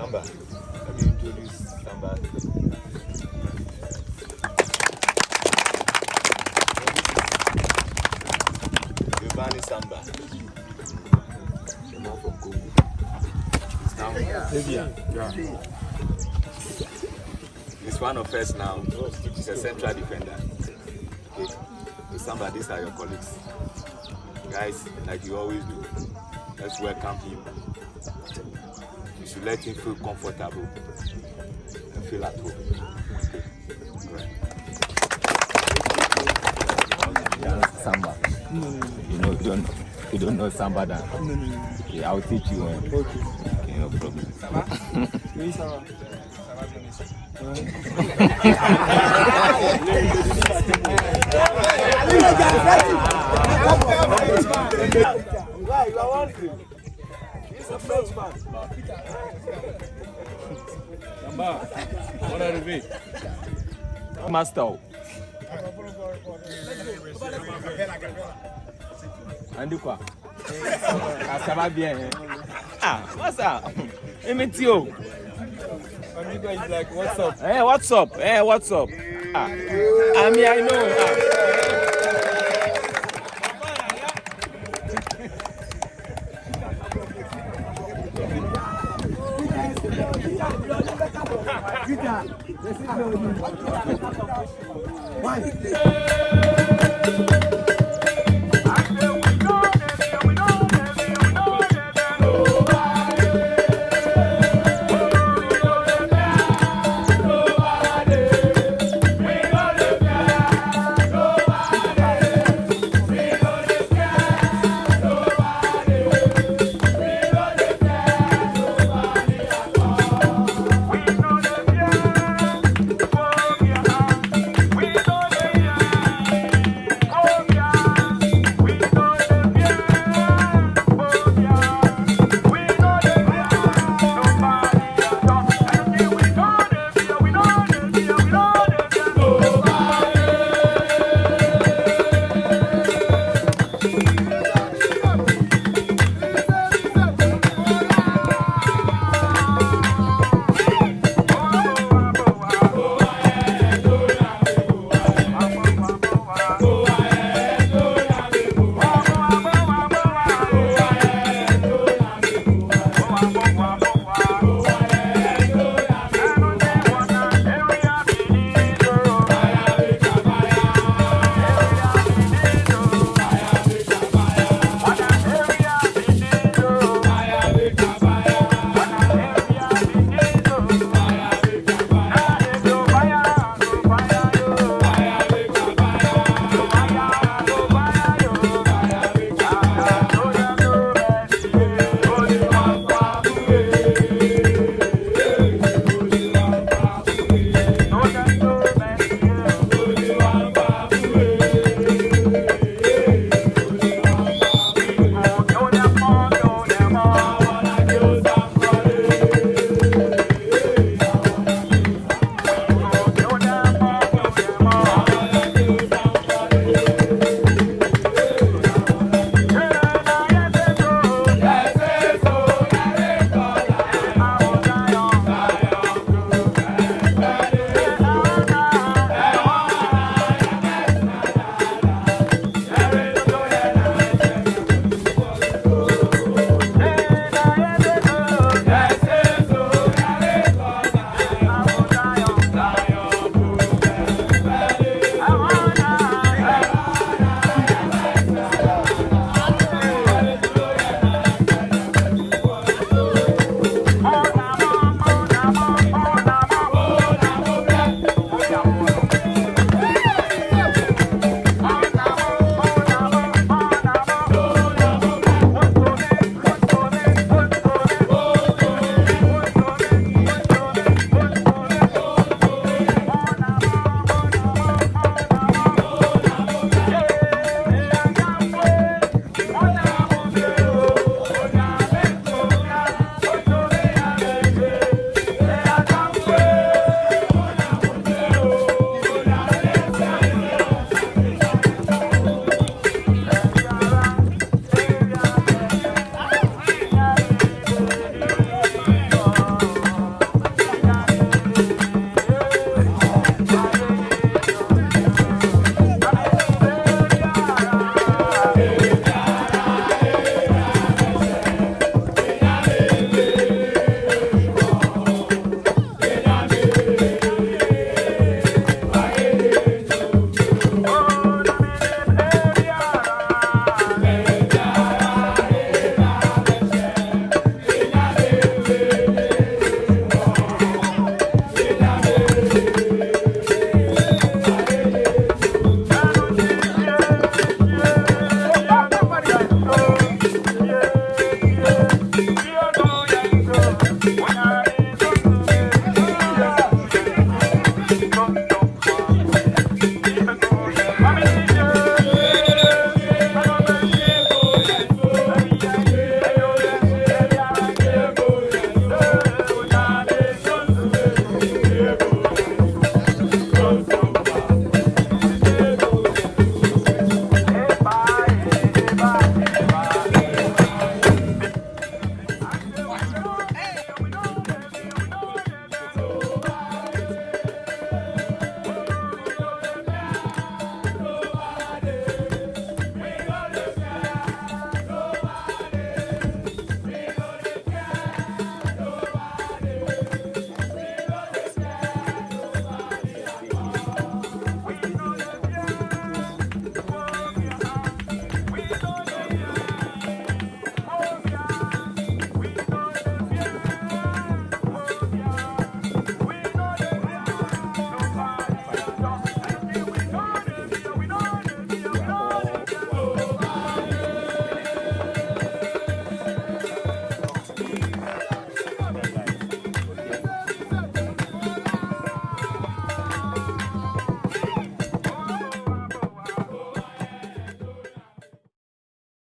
Samba, let me introduce Samba. Giovanni Samba. The man from Congo. He's one of us now. He's a central defender. Okay. So Samba, these are your colleagues. Guys, like you always do, let's welcome him. You should let him feel comfortable and feel at home. Okay. Right. Samba. You don't know Samba then? No. Yeah, I'll teach you. Okay, no problem. Oui, ça va. He's a Frenchman. Samba, on arrivé. Master. Andy quoi? Ça va bien. Ah, what's up? Emetio. Amigo is like, what's up? Hey, what's up? Hey, what's up? Ah, I mean, I know.